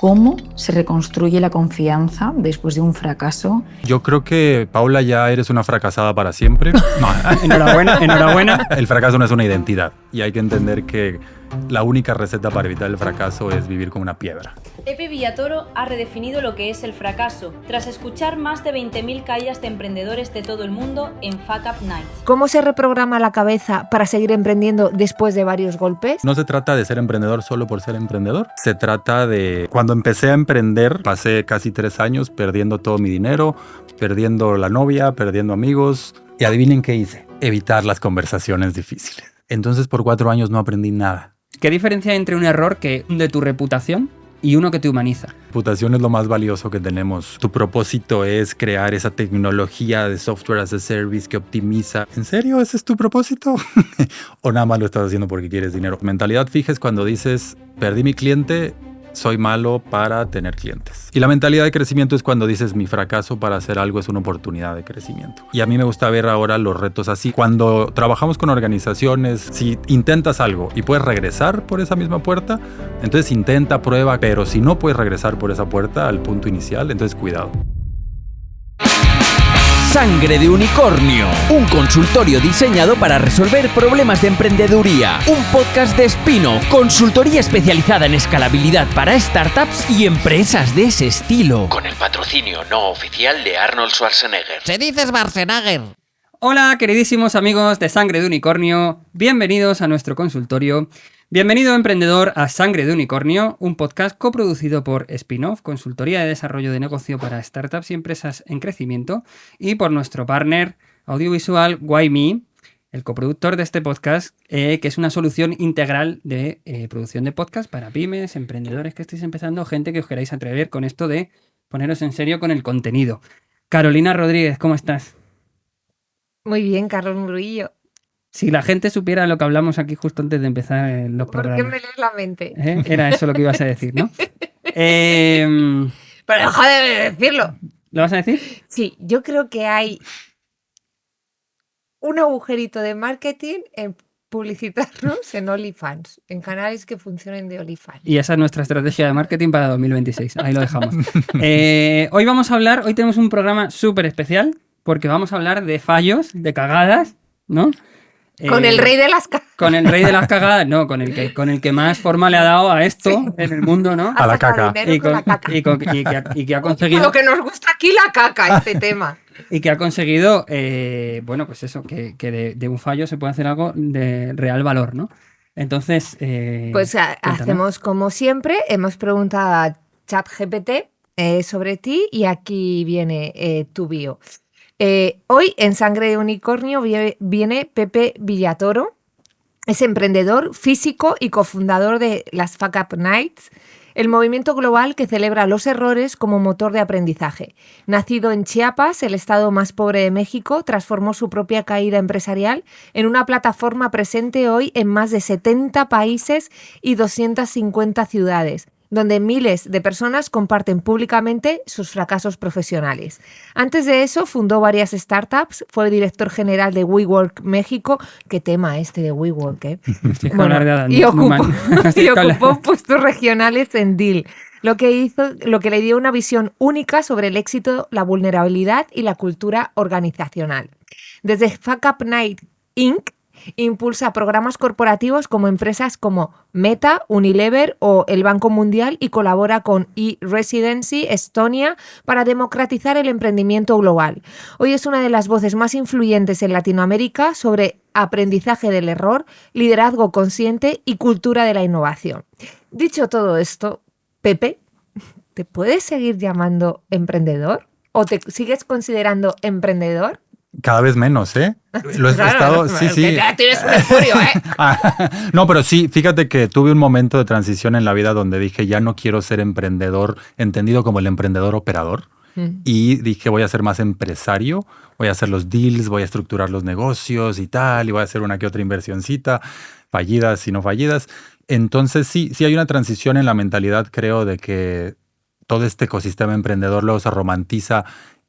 ¿Cómo se reconstruye la confianza después de un fracaso? Yo creo que, Paula, ya eres una fracasada para siempre. No, enhorabuena. El fracaso no es una identidad y hay que entender que la única receta para evitar el fracaso es vivir como una piedra. Pepe Villatoro ha redefinido lo que es el fracaso, tras escuchar más de 20.000 caídas de emprendedores de todo el mundo en Fuck Up Nights. ¿Cómo se reprograma la cabeza para seguir emprendiendo después de varios golpes? No se trata de ser emprendedor solo por ser emprendedor. Se trata de... Cuando empecé a emprender, pasé casi 3 años perdiendo todo mi dinero, perdiendo la novia, perdiendo amigos. Y adivinen qué hice. Evitar las conversaciones difíciles. Entonces por 4 años no aprendí nada. ¿Qué diferencia hay entre un error que hunde tu reputación y uno que te humaniza? Reputación es lo más valioso que tenemos. Tu propósito es crear esa tecnología de software as a service que optimiza. ¿En serio ese es tu propósito? ¿O nada más lo estás haciendo porque quieres dinero? Mentalidad fija es cuando dices, perdí mi cliente, soy malo para tener clientes. Y la mentalidad de crecimiento es cuando dices, mi fracaso para hacer algo es una oportunidad de crecimiento. Y a mí me gusta ver ahora los retos así. Cuando trabajamos con organizaciones, si intentas algo y puedes regresar por esa misma puerta, entonces intenta, prueba, pero si no puedes regresar por esa puerta al punto inicial, entonces cuidado. Sangre de Unicornio, un consultorio diseñado para resolver problemas de emprendeduría. Un podcast de Spin-off, consultoría especializada en escalabilidad para startups y empresas de ese estilo. Con el patrocinio no oficial de Arnold Schwarzenegger. Se dice Schwarzenegger. Hola, queridísimos amigos de Sangre de Unicornio. Bienvenidos a nuestro consultorio. Bienvenido, emprendedor, a Sangre de Unicornio, un podcast coproducido por Spin-off, consultoría de desarrollo de negocio para startups y empresas en crecimiento, y por nuestro partner audiovisual Why.me, el coproductor de este podcast, que es una solución integral de producción de podcast para pymes, emprendedores que estéis empezando, gente que os queráis atrever con esto de poneros en serio con el contenido. Carolina Rodríguez, ¿cómo estás? Muy bien, Carlos Murillo. Si la gente supiera lo que hablamos aquí justo antes de empezar los programas. ¿Por qué me lees la mente? Era eso lo que ibas a decir, ¿no? Pero deja de decirlo. ¿Lo vas a decir? Sí, yo creo que hay un agujerito de marketing en publicitarnos en OnlyFans, en canales que funcionen de OnlyFans. Y esa es nuestra estrategia de marketing para 2026. Ahí lo dejamos. Hoy tenemos un programa súper especial porque vamos a hablar de fallos, de cagadas, ¿no? Con el rey de las cagadas. Con el rey de las cagadas, no, con el que más forma le ha dado a esto en el mundo, ¿no? A la caca. Y que ha conseguido... Lo que nos gusta aquí, la caca, este tema. Y que ha conseguido, bueno, pues eso, que de un fallo se puede hacer algo de real valor, ¿no? Entonces... pues hacemos como siempre, hemos preguntado a ChatGPT sobre ti y aquí viene tu bio. Hoy en Sangre de Unicornio viene Pepe Villatoro. Es emprendedor, físico y cofundador de las Fuck Up Nights, el movimiento global que celebra los errores como motor de aprendizaje. Nacido en Chiapas, el estado más pobre de México, transformó su propia caída empresarial en una plataforma presente hoy en más de 70 países y 250 ciudades, donde miles de personas comparten públicamente sus fracasos profesionales. Antes de eso, fundó varias startups, fue director general de WeWork México. Qué tema este de WeWork, ¿eh? Y ocupó puestos regionales en Deal, lo que le dio una visión única sobre el éxito, la vulnerabilidad y la cultura organizacional. Desde Fuck Up Night Inc., impulsa programas corporativos como empresas como Meta, Unilever o el Banco Mundial y colabora con eResidency Estonia para democratizar el emprendimiento global. Hoy es una de las voces más influyentes en Latinoamérica sobre aprendizaje del error, liderazgo consciente y cultura de la innovación. Dicho todo esto, Pepe, ¿te puedes seguir llamando emprendedor? ¿O te sigues considerando emprendedor? Cada vez menos, ¿eh? Lo he estado... Sí. Ya tienes un espurio, ¿eh? No, pero sí, fíjate que tuve un momento de transición en la vida donde dije, ya no quiero ser emprendedor, entendido como el emprendedor operador. Y dije, voy a ser más empresario, voy a hacer los deals, voy a estructurar los negocios y tal, y voy a hacer una que otra inversioncita, fallidas y no fallidas. Entonces sí hay una transición en la mentalidad, creo, de que todo este ecosistema emprendedor luego se romantiza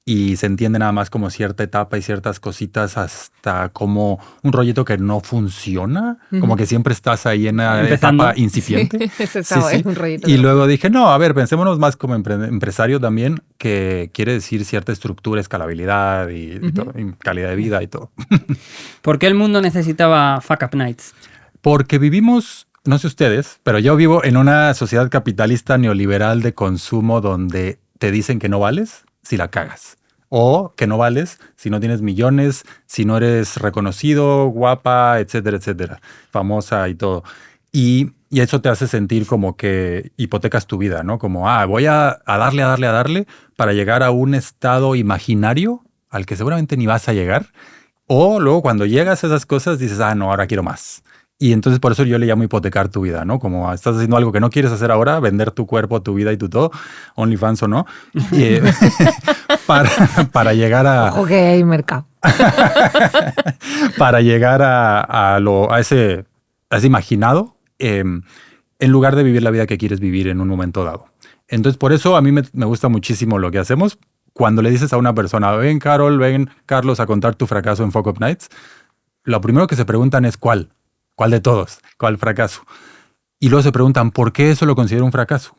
y se entiende nada más como cierta etapa y ciertas cositas hasta como un rollito que no funciona, como que siempre estás ahí en una etapa incipiente. Eso es un rollito. Y luego dije, no, a ver, pensémonos más como empresario también, que quiere decir cierta estructura, escalabilidad y todo, y calidad de vida y todo. ¿Por qué el mundo necesitaba Fuck Up Nights? Porque vivimos, no sé ustedes, pero yo vivo en una sociedad capitalista neoliberal de consumo donde te dicen que no vales si la cagas. O que no vales si no tienes millones, si no eres reconocido, guapa, etcétera, etcétera, famosa y todo. Y eso te hace sentir como que hipotecas tu vida, ¿no? Como, voy a darle para llegar a un estado imaginario al que seguramente ni vas a llegar. O luego cuando llegas a esas cosas dices, no, ahora quiero más. Y entonces por eso yo le llamo hipotecar tu vida, ¿no? Como estás haciendo algo que no quieres hacer ahora, vender tu cuerpo, tu vida y tu todo, OnlyFans o no, para llegar a... Ojo que hay mercado. Para llegar a ese imaginado, en lugar de vivir la vida que quieres vivir en un momento dado. Entonces por eso a mí me gusta muchísimo lo que hacemos. Cuando le dices a una persona, ven Carlos, a contar tu fracaso en Fuck Up Nights, lo primero que se preguntan es ¿cuál? ¿Cuál de todos? ¿Cuál fracaso? Y luego se preguntan, ¿por qué eso lo considero un fracaso?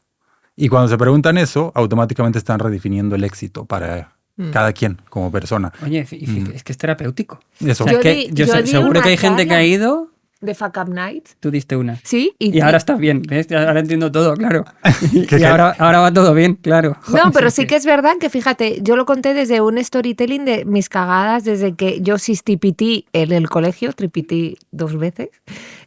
Y cuando se preguntan eso, automáticamente están redefiniendo el éxito para cada quien como persona. Oye, es que es terapéutico. Eso. O sea, seguro que hay gente que ha ido... De Fuck Up Nights. Tú diste una. Sí. Y ahora estás bien, ¿ves? Ahora entiendo todo, claro. Y ahora va todo bien, claro. No, pero sí que es verdad que, fíjate, yo lo conté desde un storytelling de mis cagadas, desde que yo tripití en el colegio, tripití 2 veces,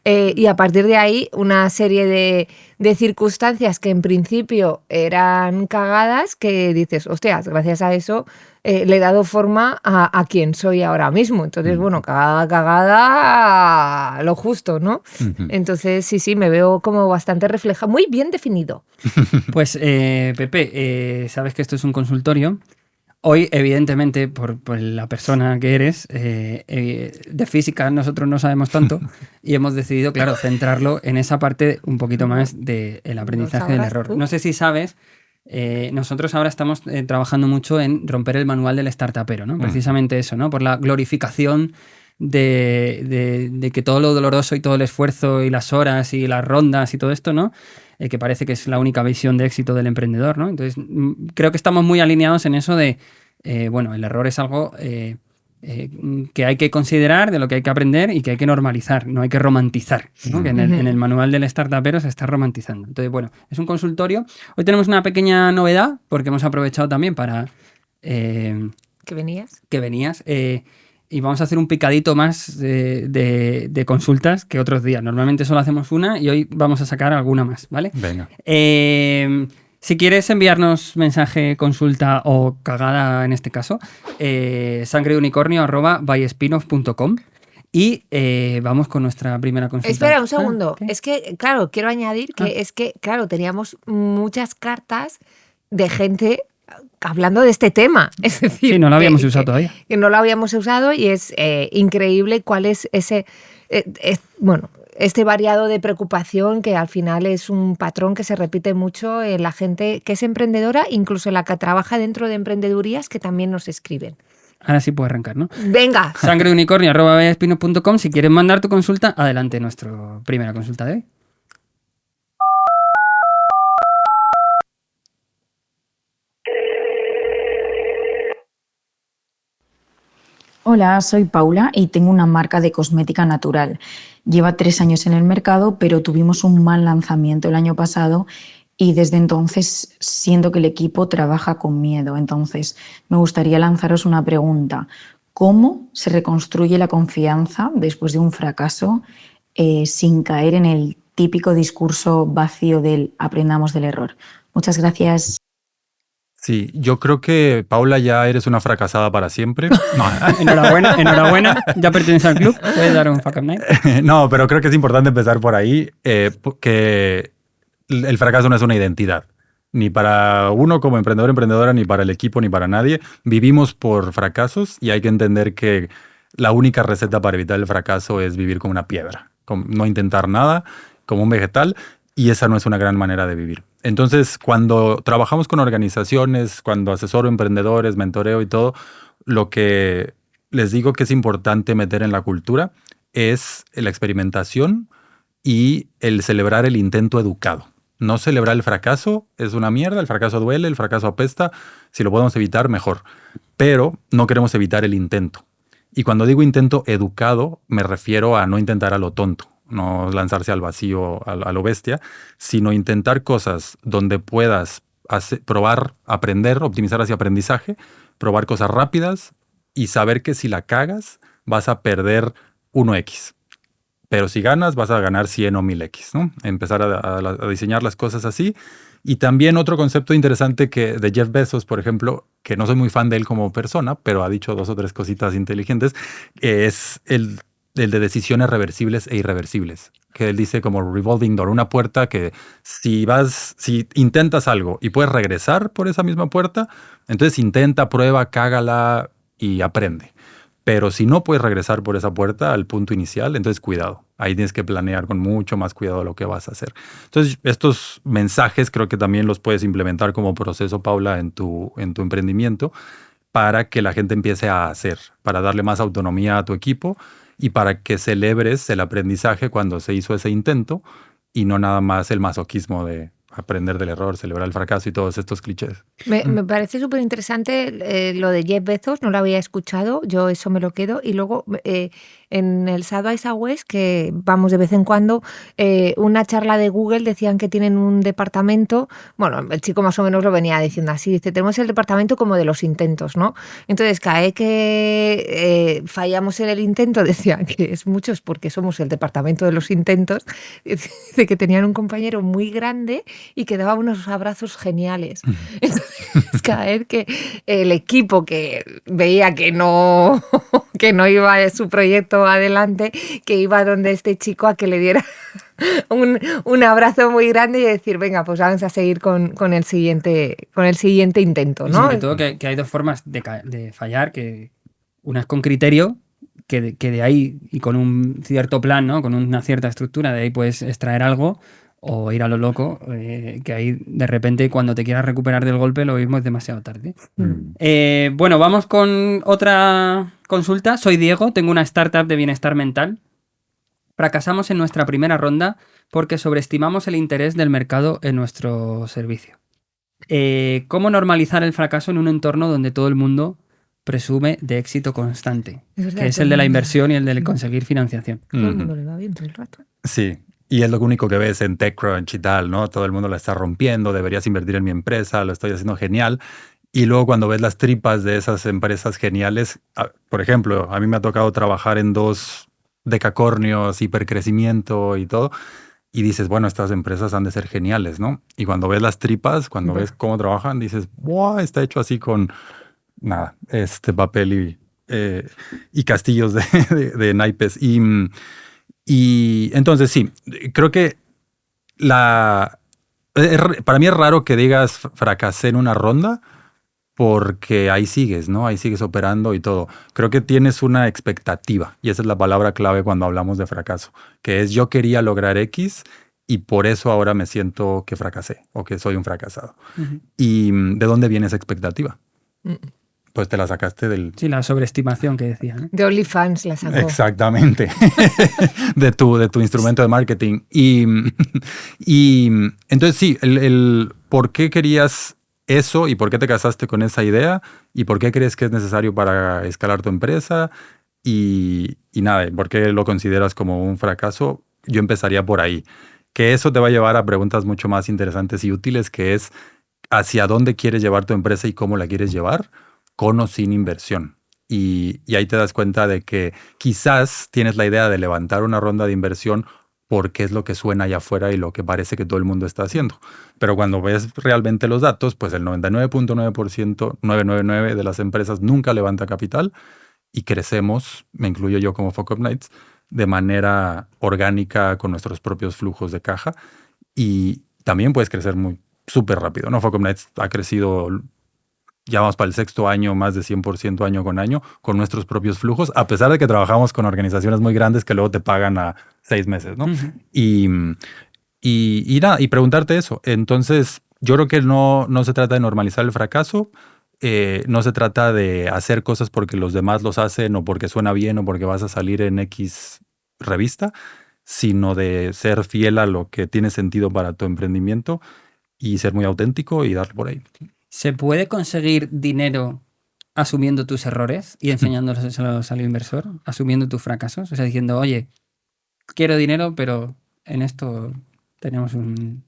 y a partir de ahí una serie de circunstancias que en principio eran cagadas que dices, hostias, gracias a eso le he dado forma a quien soy ahora mismo. Entonces, bueno, cagada, lo justo, ¿no? Entonces, sí, me veo como bastante reflejado, muy bien definido. Pues, Pepe, sabes que esto es un consultorio. Hoy, evidentemente, por la persona que eres, de física nosotros no sabemos tanto y hemos decidido, claro, centrarlo en esa parte un poquito más del aprendizaje del error. No sé si sabes... nosotros ahora estamos trabajando mucho en romper el manual del startupero, ¿no? Precisamente eso, ¿no? Por la glorificación de que todo lo doloroso y todo el esfuerzo y las horas y las rondas y todo esto, ¿no? Que parece que es la única visión de éxito del emprendedor, ¿no? Entonces, creo que estamos muy alineados en eso de, el error es algo que hay que considerar, de lo que hay que aprender y que hay que normalizar, no hay que romantizar, ¿no? Que en el manual del startupero se está romantizando. Entonces, es un consultorio. Hoy tenemos una pequeña novedad, porque hemos aprovechado también para... ¿Que venías? Que venías. Y vamos a hacer un picadito más de consultas que otros días. Normalmente solo hacemos una y hoy vamos a sacar alguna más, ¿vale? Venga. Si quieres enviarnos mensaje, consulta o cagada en este caso, sangreunicornio@byspinoff.com y vamos con nuestra primera consulta. Espera un segundo. Es que, claro, quiero añadir que es que, claro, teníamos muchas cartas de gente hablando de este tema. Es decir, sí, no lo habíamos usado todavía. Que no lo habíamos usado y es increíble cuál es ese... este variado de preocupación que al final es un patrón que se repite mucho en la gente que es emprendedora, incluso en la que trabaja dentro de emprendedurías que también nos escriben. Ahora sí puedes arrancar, ¿no? Venga. sangreunicornio@byspinoff.com. Si quieres mandar tu consulta, adelante, nuestra primera consulta de hoy. Hola, soy Paula y tengo una marca de cosmética natural. Lleva 3 años en el mercado, pero tuvimos un mal lanzamiento el año pasado y desde entonces siento que el equipo trabaja con miedo. Entonces, me gustaría lanzaros una pregunta. ¿Cómo se reconstruye la confianza después de un fracaso sin caer en el típico discurso vacío del aprendamos del error? Muchas gracias. Sí, yo creo que, Paula, ya eres una fracasada para siempre. No. Enhorabuena, ya perteneces al club. Puedes dar un Fuck Up Night. No, pero creo que es importante empezar por ahí, que el fracaso no es una identidad. Ni para uno como emprendedor, emprendedora, ni para el equipo, ni para nadie. Vivimos por fracasos y hay que entender que la única receta para evitar el fracaso es vivir como una piedra, no intentar nada, como un vegetal, y esa no es una gran manera de vivir. Entonces, cuando trabajamos con organizaciones, cuando asesoro emprendedores, mentoreo y todo, lo que les digo que es importante meter en la cultura es la experimentación y el celebrar el intento educado. No celebrar el fracaso es una mierda, el fracaso duele, el fracaso apesta. Si lo podemos evitar, mejor. Pero no queremos evitar el intento. Y cuando digo intento educado, me refiero a no intentar a lo tonto, no lanzarse al vacío, a lo bestia, sino intentar cosas donde puedas probar, aprender, optimizar hacia aprendizaje, probar cosas rápidas y saber que si la cagas vas a perder 1x. Pero si ganas, vas a ganar 100 o 1000x, ¿no? Empezar a diseñar las cosas así. Y también otro concepto interesante de Jeff Bezos, por ejemplo, que no soy muy fan de él como persona, pero ha dicho 2 o 3 cositas inteligentes, es el de decisiones reversibles e irreversibles. Que él dice como revolving door, una puerta que si intentas algo y puedes regresar por esa misma puerta, entonces intenta, prueba, cágala y aprende. Pero si no puedes regresar por esa puerta al punto inicial, entonces cuidado. Ahí tienes que planear con mucho más cuidado lo que vas a hacer. Entonces, estos mensajes creo que también los puedes implementar como proceso, Paula, en tu emprendimiento para que la gente empiece a hacer, para darle más autonomía a tu equipo y para que celebres el aprendizaje cuando se hizo ese intento y no nada más el masoquismo de aprender del error, celebrar el fracaso y todos estos clichés. Me parece súper interesante lo de Jeff Bezos, no lo había escuchado, yo eso me lo quedo. Y luego en el South by Southwest, que vamos de vez en cuando, una charla de Google decían que tienen un departamento, bueno, el chico más o menos lo venía diciendo así, dice, tenemos el departamento como de los intentos, ¿no? Entonces, cada vez que fallamos en el intento, decían que es muchos porque somos el departamento de los intentos, dice que tenían un compañero muy grande y que daba unos abrazos geniales. Entonces, cada vez que el equipo que veía que no iba su proyecto adelante, que iba donde este chico a que le diera un abrazo muy grande y decir, venga, pues vamos a seguir con el siguiente intento, ¿no? Y sobre todo que hay 2 formas de fallar, que una es con criterio, que de ahí y con un cierto plan, ¿no? Con una cierta estructura, de ahí puedes extraer algo, o ir a lo loco, que ahí de repente cuando te quieras recuperar del golpe lo mismo es demasiado tarde. Bueno, vamos con otra consulta. Soy Diego, tengo una startup de bienestar mental. Fracasamos en nuestra primera ronda porque sobreestimamos el interés del mercado en nuestro servicio. ¿Cómo normalizar el fracaso en un entorno donde todo el mundo presume de éxito constante? Que es el de la inversión y el de conseguir financiación. Todo el mundo le va bien todo el rato. Sí. Y es lo único que ves en TechCrunch y tal, ¿no? Todo el mundo la está rompiendo, deberías invertir en mi empresa, lo estoy haciendo genial. Y luego cuando ves las tripas de esas empresas geniales, por ejemplo, a mí me ha tocado trabajar en 2 decacornios, hipercrecimiento y todo, y dices, bueno, estas empresas han de ser geniales, ¿no? Y cuando ves las tripas, cuando ves cómo trabajan, dices, wow, está hecho así con, nada, papel y castillos de naipes. Y entonces sí, creo que para mí es raro que digas fracasé en una ronda porque ahí sigues, ¿no? Ahí sigues operando y todo. Creo que tienes una expectativa y esa es la palabra clave cuando hablamos de fracaso, que es yo quería lograr X y por eso ahora me siento que fracasé o que soy un fracasado. ¿Y de dónde viene esa expectativa? Pues te la sacaste del... Sí, la sobreestimación que decía, ¿no? De OnlyFans la sacó. Exactamente. de tu instrumento de marketing. Y entonces sí, el por qué querías eso y por qué te casaste con esa idea y por qué crees que es necesario para escalar tu empresa y nada, por qué lo consideras como un fracaso, yo empezaría por ahí. Que eso te va a llevar a preguntas mucho más interesantes y útiles, que es hacia dónde quieres llevar tu empresa y cómo la quieres llevar, con o sin inversión. Y ahí te das cuenta de que quizás tienes la idea de levantar una ronda de inversión porque es lo que suena allá afuera y lo que parece que todo el mundo está haciendo. Pero cuando ves realmente los datos, pues el 99.9%, 999 de las empresas nunca levanta capital y crecemos, me incluyo yo como Fuck Up Nights, de manera orgánica con nuestros propios flujos de caja. Y también puedes crecer súper rápido, ¿no? Fuck Up Nights ha crecido... Ya vamos para el 6º año, más de 100% año con año, con nuestros propios flujos, a pesar de que trabajamos con organizaciones muy grandes que luego te pagan a 6 meses, ¿no? Y y preguntarte eso. Entonces, yo creo que no se trata de normalizar el fracaso, no se trata de hacer cosas porque los demás los hacen o porque suena bien o porque vas a salir en X revista, sino de ser fiel a lo que tiene sentido para tu emprendimiento y ser muy auténtico y darle por ahí. ¿Se puede conseguir dinero asumiendo tus errores y enseñándolos al inversor? Asumiendo tus fracasos. O sea, diciendo, oye, quiero dinero, pero en esto tenemos un...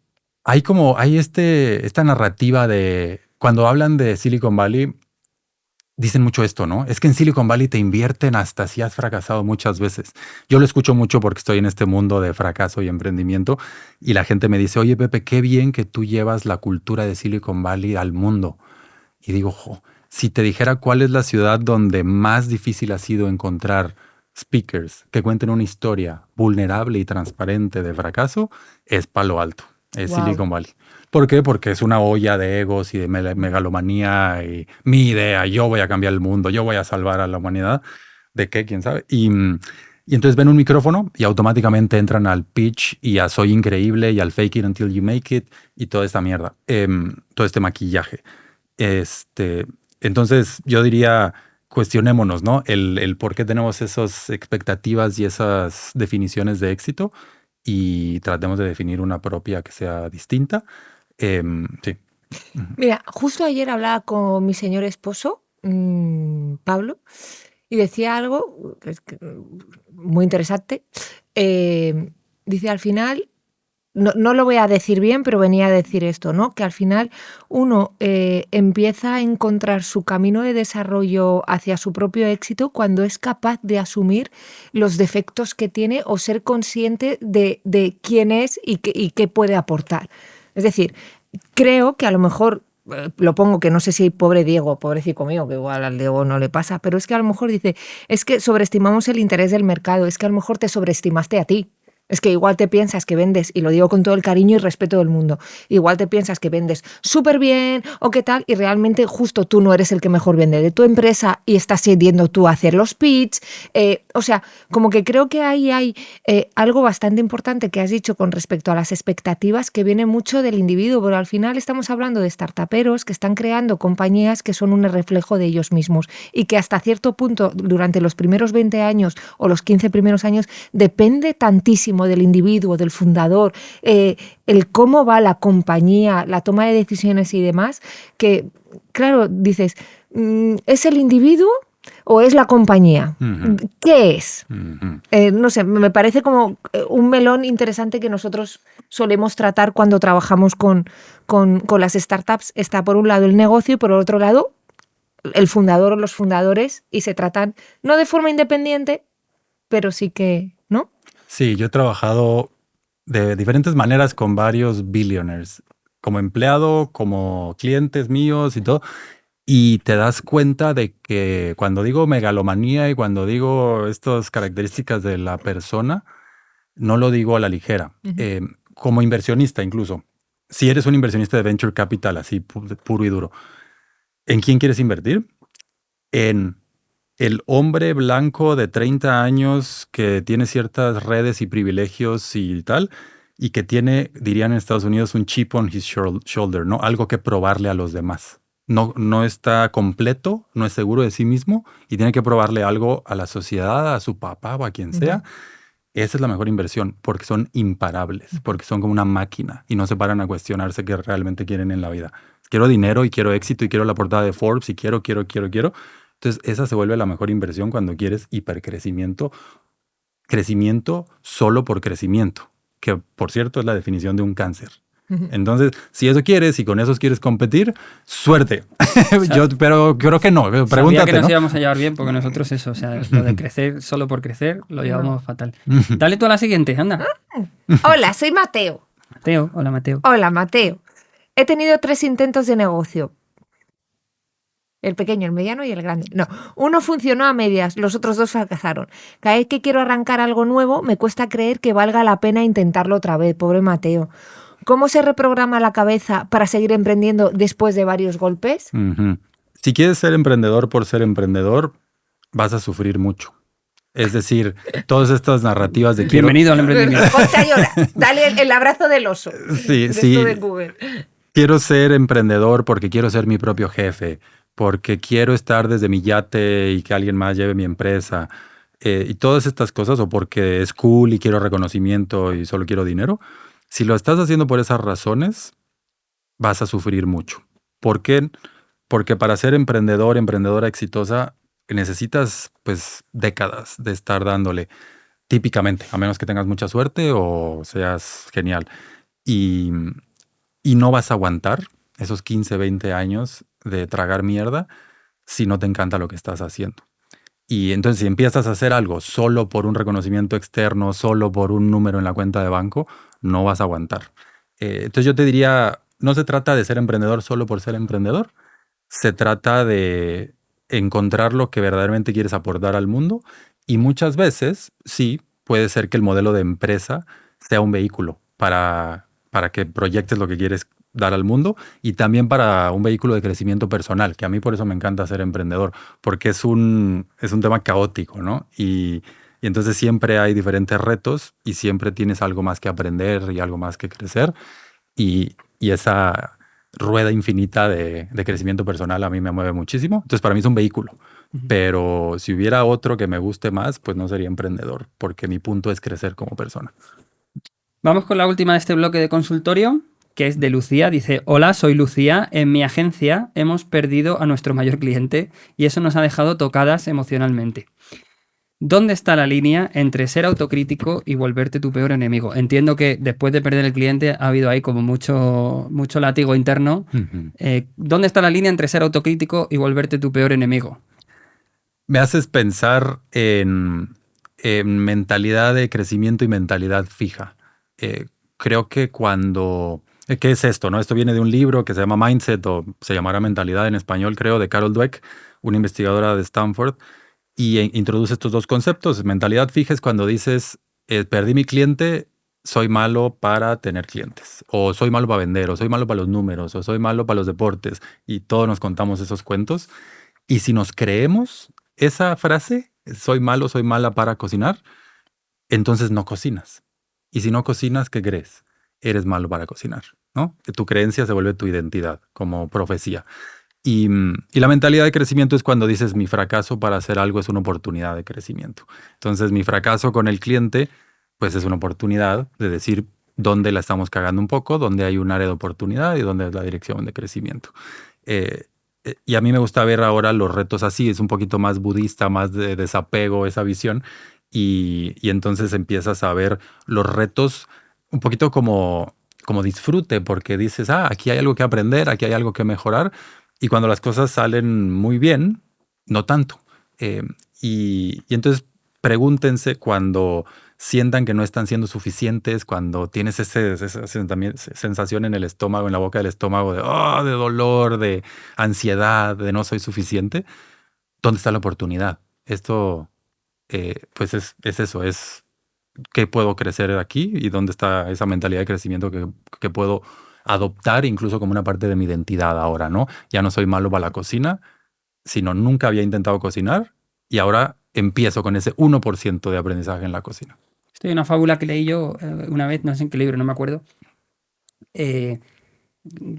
Hay esta narrativa de... Cuando hablan de Silicon Valley, dicen mucho esto, ¿no? Es que en Silicon Valley te invierten hasta si has fracasado muchas veces. Yo lo escucho mucho porque estoy en este mundo de fracaso y emprendimiento y la gente me dice, oye, Pepe, qué bien que tú llevas la cultura de Silicon Valley al mundo. Y digo, si te dijera cuál es la ciudad donde más difícil ha sido encontrar speakers que cuenten una historia vulnerable y transparente de fracaso, es Palo Alto, es Silicon Valley. ¿Por qué? Porque es una olla de egos y de megalomanía y mi idea, yo voy a cambiar el mundo, yo voy a salvar a la humanidad. ¿De qué? ¿Quién sabe? Y entonces ven un micrófono y automáticamente entran al pitch y a soy increíble y al fake it until you make it y toda esta mierda, todo este maquillaje. Entonces yo diría, cuestionémonos, ¿no? El por qué tenemos esas expectativas y esas definiciones de éxito y tratemos de definir una propia que sea distinta. Sí. Mira, justo ayer hablaba con mi señor esposo, Pablo, y decía algo muy interesante. Dice, al final, no lo voy a decir bien, pero venía a decir esto, ¿no? Que al final uno empieza a encontrar su camino de desarrollo hacia su propio éxito cuando es capaz de asumir los defectos que tiene o ser consciente de quién es y qué puede aportar. Es decir, creo que a lo mejor, lo pongo que no sé si pobre Diego, pobrecito mío, que igual al Diego no le pasa, pero es que a lo mejor dice, es que sobreestimamos el interés del mercado, es que a lo mejor te sobreestimaste a ti. Es que igual te piensas que vendes, y lo digo con todo el cariño y respeto del mundo, igual te piensas que vendes súper bien o qué tal, y realmente justo tú no eres el que mejor vende de tu empresa y estás yendo tú a hacer los pitch. O sea, como que creo que ahí hay algo bastante importante que has dicho con respecto a las expectativas que viene mucho del individuo, pero al final estamos hablando de startuperos que están creando compañías que son un reflejo de ellos mismos y que hasta cierto punto durante los primeros 20 años o los 15 primeros años depende tantísimo del individuo, del fundador, el cómo va la compañía, la toma de decisiones y demás, que, claro, dices, ¿es el individuo o es la compañía? Uh-huh. ¿Qué es? Uh-huh. No sé, me parece como un melón interesante que nosotros solemos tratar cuando trabajamos con las startups. Está por un lado el negocio y por otro lado el fundador o los fundadores, y se tratan no de forma independiente, pero sí que, ¿no? Sí, yo he trabajado de diferentes maneras con varios billionaires, como empleado, como clientes míos y todo, y te das cuenta de que cuando digo megalomanía y cuando digo estas características de la persona, no lo digo a la ligera. Uh-huh. Como inversionista incluso, si eres un inversionista de venture capital, así puro y duro, ¿en quién quieres invertir? En el hombre blanco de 30 años que tiene ciertas redes y privilegios y tal, y que tiene, dirían en Estados Unidos, un chip on his shoulder, ¿no? Algo que probarle a los demás. No está completo, no es seguro de sí mismo y tiene que probarle algo a la sociedad, a su papá o a quien sea. Uh-huh. Esa es la mejor inversión porque son imparables, porque son como una máquina y no se paran a cuestionarse qué realmente quieren en la vida. Quiero dinero y quiero éxito y quiero la portada de Forbes y quiero. Entonces, esa se vuelve la mejor inversión cuando quieres hipercrecimiento. Crecimiento solo por crecimiento, que por cierto es la definición de un cáncer. Uh-huh. Entonces, si eso quieres y con eso quieres competir, suerte. Pero creo que no. Pregúntate, sabía que nos ¿no? íbamos a llevar bien porque nosotros eso, o sea, lo de crecer solo por crecer lo llevamos fatal. Dale tú a la siguiente, anda. Hola, soy Mateo. Hola Mateo. Hola Mateo. He tenido 3 intentos de negocio. El pequeño, el mediano y el grande. No, uno funcionó a medias, los otros 2 fracasaron. Cada vez que quiero arrancar algo nuevo, me cuesta creer que valga la pena intentarlo otra vez, pobre Mateo. ¿Cómo se reprograma la cabeza para seguir emprendiendo después de varios golpes? Uh-huh. Si quieres ser emprendedor por ser emprendedor, vas a sufrir mucho. Es decir, todas estas narrativas de Bienvenido al emprendimiento. Ponte a llorar. Dale el abrazo del oso. Sí, de sí. esto de Google. Quiero ser emprendedor porque quiero ser mi propio jefe, porque quiero estar desde mi yate y que alguien más lleve mi empresa. Y todas estas cosas, o porque es cool y quiero reconocimiento y solo quiero dinero. Si lo estás haciendo por esas razones, vas a sufrir mucho. ¿Por qué? Porque para ser emprendedor, emprendedora exitosa, necesitas pues décadas de estar dándole, típicamente, a menos que tengas mucha suerte o seas genial. Y no vas a aguantar esos 15, 20 años de tragar mierda si no te encanta lo que estás haciendo. Y entonces si empiezas a hacer algo solo por un reconocimiento externo, solo por un número en la cuenta de banco, no vas a aguantar. Entonces yo te diría, no se trata de ser emprendedor solo por ser emprendedor. Se trata de encontrar lo que verdaderamente quieres aportar al mundo y muchas veces, sí, puede ser que el modelo de empresa sea un vehículo para que proyectes lo que quieres dar al mundo y también para un vehículo de crecimiento personal, que a mí por eso me encanta ser emprendedor, porque es un tema caótico, ¿no? Y entonces siempre hay diferentes retos y siempre tienes algo más que aprender y algo más que crecer y esa rueda infinita de crecimiento personal a mí me mueve muchísimo. Entonces para mí es un vehículo. Pero si hubiera otro que me guste más, pues no sería emprendedor, porque mi punto es crecer como persona. Vamos con la última de este bloque de consultorio, que es de Lucía. Dice, hola, soy Lucía. En mi agencia hemos perdido a nuestro mayor cliente y eso nos ha dejado tocadas emocionalmente. ¿Dónde está la línea entre ser autocrítico y volverte tu peor enemigo? Entiendo que después de perder el cliente ha habido ahí como mucho látigo interno. ¿Dónde está la línea entre ser autocrítico y volverte tu peor enemigo? Me haces pensar en mentalidad de crecimiento y mentalidad fija. Creo que cuando... ¿Qué es esto? ¿No? Esto viene de un libro que se llama Mindset, o se llamará Mentalidad en español, creo, de Carol Dweck, una investigadora de Stanford, y introduce estos dos conceptos. Mentalidad fija es cuando dices, perdí mi cliente, soy malo para tener clientes, o soy malo para vender, o soy malo para los números, o soy malo para los deportes, y todos nos contamos esos cuentos. Y si nos creemos esa frase, soy malo, soy mala para cocinar, entonces no cocinas. Y si no cocinas, ¿qué crees? Eres malo para cocinar, ¿no? Tu creencia se vuelve tu identidad, como profecía. Y la mentalidad de crecimiento es cuando dices, mi fracaso para hacer algo es una oportunidad de crecimiento. Entonces, mi fracaso con el cliente, pues es una oportunidad de decir dónde la estamos cagando un poco, dónde hay un área de oportunidad y dónde es la dirección de crecimiento. Y a mí me gusta ver ahora los retos así, es un poquito más budista, más de desapego, esa visión. Y entonces empiezas a ver los retos un poquito como disfrute, porque dices, aquí hay algo que aprender, aquí hay algo que mejorar. Y cuando las cosas salen muy bien, no tanto. Y entonces pregúntense cuando sientan que no están siendo suficientes, cuando tienes esa sensación en el estómago, en la boca del estómago de dolor, de ansiedad, de no soy suficiente. ¿Dónde está la oportunidad? Esto, pues es eso, es qué puedo crecer aquí y dónde está esa mentalidad de crecimiento que puedo adoptar incluso como una parte de mi identidad ahora, ¿no? Ya no soy malo para la cocina, sino nunca había intentado cocinar y ahora empiezo con ese 1% de aprendizaje en la cocina. Esto hay una fábula que leí yo una vez, no sé en qué libro, no me acuerdo, que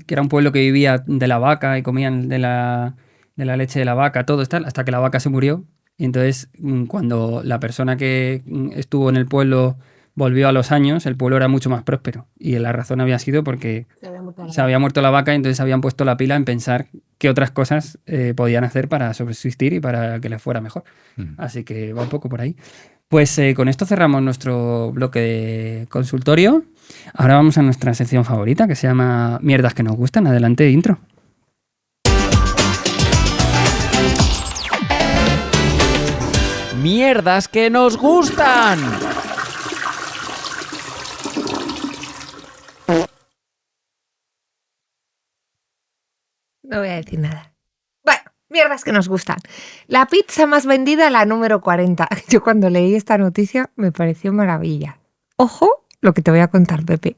era un pueblo que vivía de la vaca y comían de la leche de la vaca, todo tal, hasta que la vaca se murió. Y entonces, cuando la persona que estuvo en el pueblo volvió a los años, el pueblo era mucho más próspero. Y la razón había sido porque se había muerto la vaca y entonces habían puesto la pila en pensar qué otras cosas podían hacer para subsistir y para que les fuera mejor. Así que va un poco por ahí. Pues con esto cerramos nuestro bloque de consultorio. Ahora vamos a nuestra sección favorita, que se llama Mierdas que nos gustan. Adelante, intro. ¡Mierdas que nos gustan! No voy a decir nada. Bueno, mierdas que nos gustan. La pizza más vendida, la número 40. Yo cuando leí esta noticia me pareció maravilla. Ojo lo que te voy a contar, Pepe.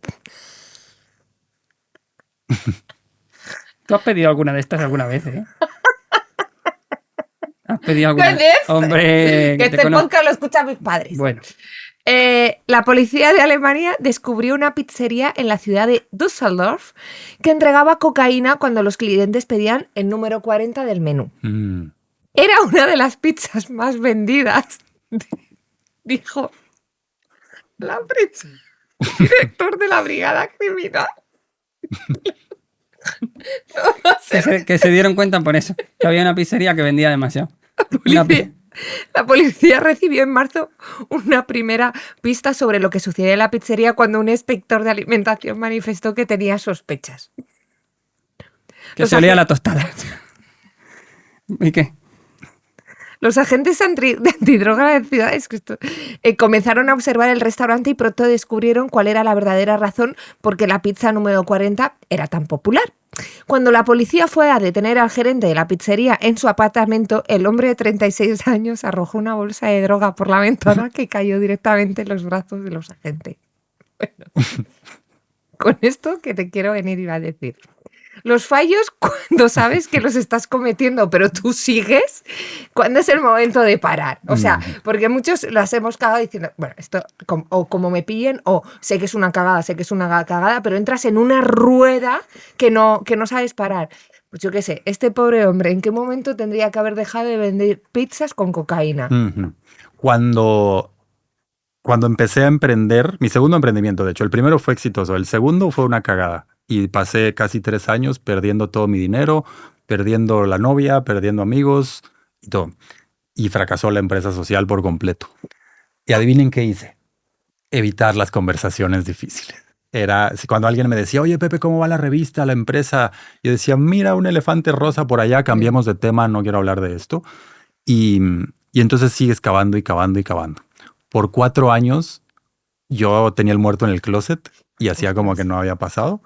¿Tú has pedido alguna de estas alguna vez, eh? pedido alguna vez. Hombre, que este podcast lo escuchan mis padres. Bueno. La policía de Alemania descubrió una pizzería en la ciudad de Düsseldorf que entregaba cocaína cuando los clientes pedían el número 40 del menú. Era una de las pizzas más vendidas, dijo la prensa, director de la brigada criminal. No sé. Que se dieron cuenta por eso, que había una pizzería que vendía demasiado. La policía recibió en marzo una primera pista sobre lo que sucedía en la pizzería cuando un inspector de alimentación manifestó que tenía sospechas. Que se olía la tostada. ¿Y qué? Los agentes de antidroga de la ciudad comenzaron a observar el restaurante y pronto descubrieron cuál era la verdadera razón por qué la pizza número 40 era tan popular. Cuando la policía fue a detener al gerente de la pizzería en su apartamento, el hombre de 36 años arrojó una bolsa de droga por la ventana que cayó directamente en los brazos de los agentes. Bueno, con esto que te quiero venir a decir. Los fallos cuando sabes que los estás cometiendo, pero tú sigues, ¿cuándo es el momento de parar? O sea, porque muchos las hemos cagado diciendo, bueno, esto, o como me pillen, o sé que es una cagada, pero entras en una rueda que no sabes parar. Pues yo qué sé, este pobre hombre, ¿en qué momento tendría que haber dejado de vender pizzas con cocaína? Cuando empecé a emprender, mi segundo emprendimiento, de hecho, el primero fue exitoso, el segundo fue una cagada. Y pasé casi 3 años perdiendo todo mi dinero, perdiendo la novia, perdiendo amigos y todo. Y fracasó la empresa social por completo. Y adivinen qué hice. Evitar las conversaciones difíciles. Era cuando alguien me decía, oye Pepe, ¿cómo va la revista, la empresa? Yo decía, mira, un elefante rosa por allá, cambiemos de tema, no quiero hablar de esto. Y entonces sigues cavando y cavando y cavando. Por 4 años yo tenía el muerto en el closet y hacía como que no había pasado.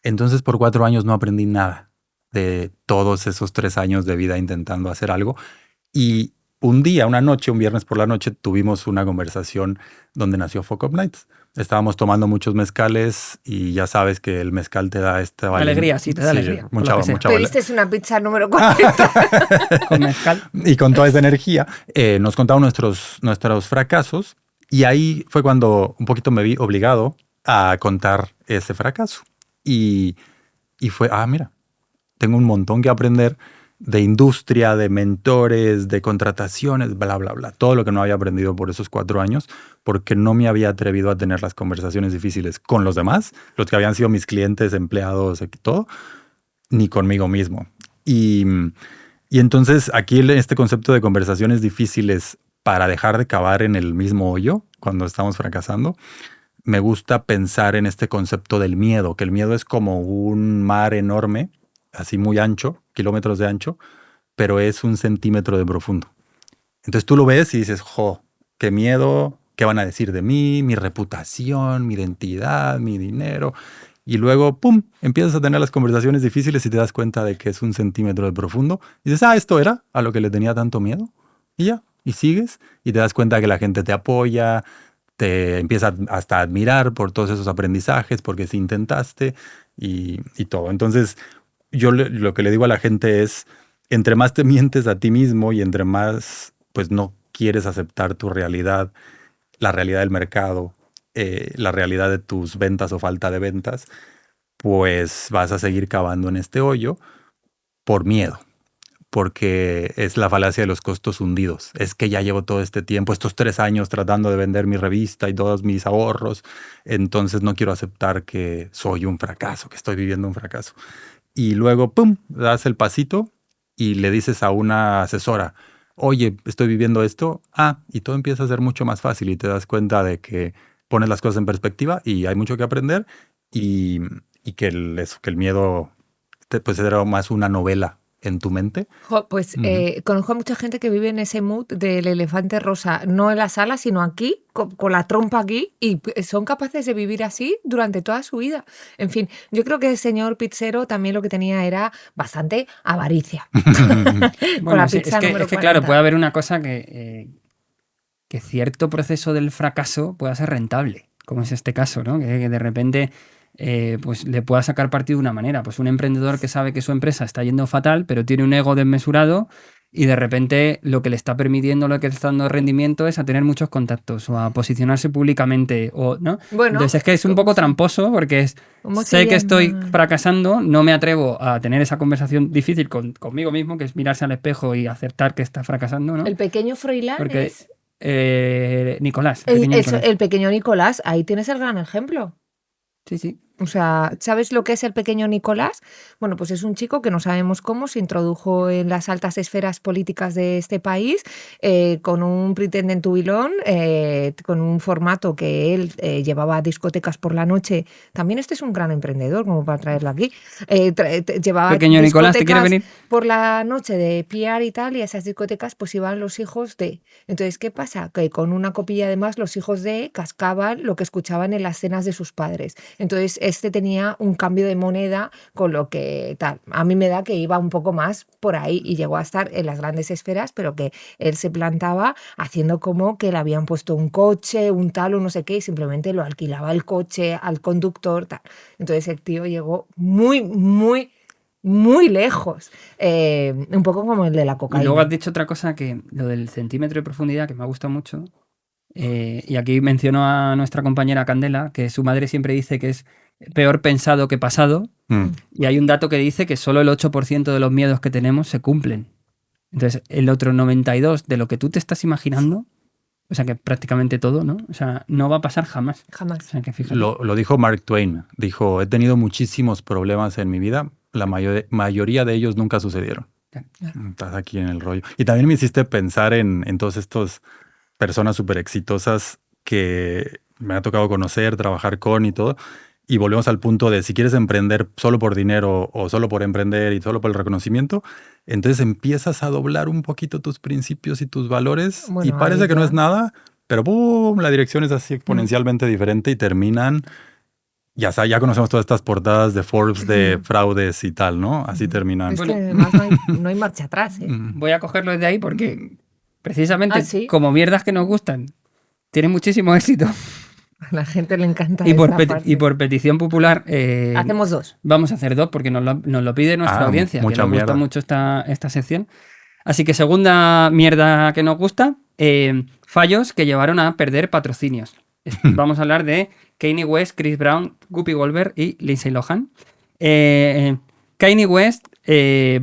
Entonces, por 4 años no aprendí nada de todos esos 3 años de vida intentando hacer algo. Y un día, una noche, un viernes por la noche, tuvimos una conversación donde nació Fuck Up Nights. Estábamos tomando muchos mezcales y ya sabes que el mezcal te da esta alegría, sí, te da alegría. Mucha Pediste una pizza número 40. Con mezcal. Y con toda esa energía nos contaron nuestros fracasos y ahí fue cuando un poquito me vi obligado a contar ese fracaso. Y fue, mira, tengo un montón que aprender de industria, de mentores, de contrataciones, bla, bla, bla. Todo lo que no había aprendido por esos 4 años, porque no me había atrevido a tener las conversaciones difíciles con los demás, los que habían sido mis clientes, empleados, todo, ni conmigo mismo. Y entonces aquí este concepto de conversaciones difíciles para dejar de cavar en el mismo hoyo cuando estamos fracasando, me gusta pensar en este concepto del miedo, que el miedo es como un mar enorme, así muy ancho, kilómetros de ancho, pero es 1 centímetro de profundo. Entonces tú lo ves y dices, qué miedo, qué van a decir de mí, mi reputación, mi identidad, mi dinero. Y luego, ¡pum!, empiezas a tener las conversaciones difíciles y te das cuenta de que es 1 centímetro de profundo. Y dices, esto era a lo que le tenía tanto miedo. Y ya, y sigues y te das cuenta que la gente te apoya, te empieza hasta a admirar por todos esos aprendizajes, porque sí intentaste y todo. Entonces, yo lo que le digo a la gente es, entre más te mientes a ti mismo y entre más pues no quieres aceptar tu realidad, la realidad del mercado, la realidad de tus ventas o falta de ventas, pues vas a seguir cavando en este hoyo por miedo. Porque es la falacia de los costos hundidos. Es que ya llevo todo este tiempo, estos 3 años tratando de vender mi revista y todos mis ahorros, entonces no quiero aceptar que soy un fracaso, que estoy viviendo un fracaso. Y luego, ¡pum!, das el pasito y le dices a una asesora, oye, estoy viviendo esto, y todo empieza a ser mucho más fácil y te das cuenta de que pones las cosas en perspectiva y hay mucho que aprender y que el miedo pues era más una novela en tu mente. Pues conozco a mucha gente que vive en ese mood del elefante rosa, no en la sala, sino aquí, con la trompa aquí, y son capaces de vivir así durante toda su vida. En fin, yo creo que el señor pizzero también lo que tenía era bastante avaricia. Bueno, la pizza es que claro, puede haber una cosa que cierto proceso del fracaso pueda ser rentable, como es este caso, ¿no? Que de repente pues le pueda sacar partido de una manera. Pues un emprendedor que sabe que su empresa está yendo fatal, pero tiene un ego desmesurado y de repente lo que le está permitiendo, lo que le está dando rendimiento es a tener muchos contactos o a posicionarse públicamente, o, ¿no? Bueno, entonces es que es un poco tramposo porque es, sé que estoy fracasando, no me atrevo a tener esa conversación difícil conmigo mismo, que es mirarse al espejo y aceptar que está fracasando, ¿no? El pequeño Froilán Porque, es... Nicolás. El pequeño Nicolás, ahí tienes el gran ejemplo. Sí, sí. O sea, ¿sabes lo que es el pequeño Nicolás? Bueno, pues es un chico que no sabemos cómo se introdujo en las altas esferas políticas de este país con un pretendent to belong, con un formato que él llevaba a discotecas por la noche. También este es un gran emprendedor, como para traerlo aquí. Llevaba Pequeño Nicolás, ¿te quiere venir? Por la noche de PR y tal, y a esas discotecas pues iban los hijos de... Entonces, ¿qué pasa? Que con una copilla además los hijos de cascaban lo que escuchaban en las cenas de sus padres. Entonces, este tenía un cambio de moneda con lo que tal. A mí me da que iba un poco más por ahí y llegó a estar en las grandes esferas, pero que él se plantaba haciendo como que le habían puesto un coche, un tal o no sé qué, y simplemente lo alquilaba el coche al conductor, tal. Entonces el tío llegó muy, muy, muy lejos. Un poco como el de la cocaína. Y luego has dicho otra cosa, que lo del centímetro de profundidad, que me ha gustado mucho. Y aquí menciono a nuestra compañera Candela, que su madre siempre dice que es peor pensado que pasado. Y hay un dato que dice que solo el 8% de los miedos que tenemos se cumplen. Entonces, el otro 92% de lo que tú te estás imaginando, o sea que prácticamente todo, ¿no? O sea, no va a pasar jamás. Jamás. O sea, que fíjate. Lo dijo Mark Twain. Dijo, he tenido muchísimos problemas en mi vida. La mayoría de ellos nunca sucedieron. Estás aquí en el rollo. Y también me hiciste pensar en todos estos personas súper exitosas que me ha tocado conocer, trabajar con y todo. Y volvemos al punto de si quieres emprender solo por dinero o solo por emprender y solo por el reconocimiento, entonces empiezas a doblar un poquito tus principios y tus valores y parece que no es nada, pero ¡pum! La dirección es así exponencialmente diferente y terminan... Ya conocemos todas estas portadas de Forbes de fraudes y tal, ¿no? Así terminan. Es que además no hay marcha atrás. Voy a cogerlo desde ahí porque precisamente como mierdas que nos gustan, tienen muchísimo éxito. A la gente le encanta y por petición popular... hacemos 2. Vamos a hacer 2 porque nos lo pide nuestra audiencia, que nos gusta mucho esta sección. Así que segunda mierda que nos gusta, fallos que llevaron a perder patrocinios. Vamos a hablar de Kanye West, Chris Brown, Whoopi Goldberg y Lindsay Lohan. Kanye West,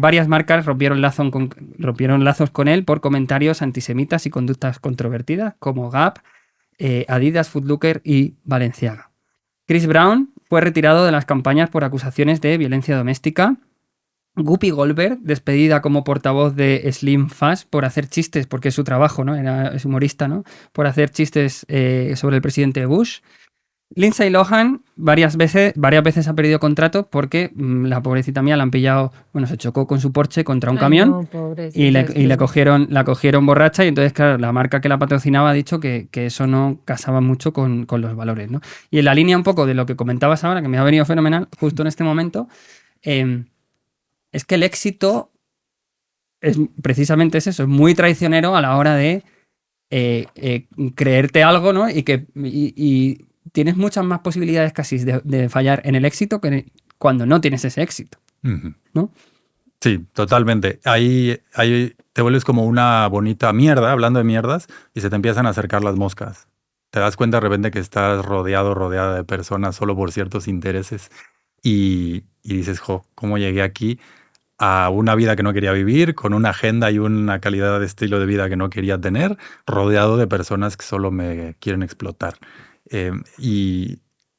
varias marcas rompieron lazos con él por comentarios antisemitas y conductas controvertidas, como Gap, Adidas, Foot Locker y Balenciaga. Chris Brown fue retirado de las campañas por acusaciones de violencia doméstica. Whoopi Goldberg, despedida como portavoz de Slim Fast por hacer chistes, porque es su trabajo, ¿no? Es humorista, ¿no? Por hacer chistes sobre el presidente Bush. Lindsay Lohan varias veces ha perdido contrato porque la pobrecita mía la han pillado, se chocó con su Porsche contra un camión y la cogieron borracha, y entonces, claro, la marca que la patrocinaba ha dicho que eso no casaba mucho con los valores, ¿no? Y en la línea un poco de lo que comentabas ahora, que me ha venido fenomenal justo en este momento, es que el éxito es precisamente eso, es muy traicionero a la hora de creerte algo, ¿no? Y tienes muchas más posibilidades casi de fallar en el éxito que cuando no tienes ese éxito, ¿no? Sí, totalmente. Ahí te vuelves como una bonita mierda, hablando de mierdas, y se te empiezan a acercar las moscas. Te das cuenta de repente que estás rodeada de personas solo por ciertos intereses y dices, ¿cómo llegué aquí a una vida que no quería vivir, con una agenda y una calidad de estilo de vida que no quería tener, rodeado de personas que solo me quieren explotar? Y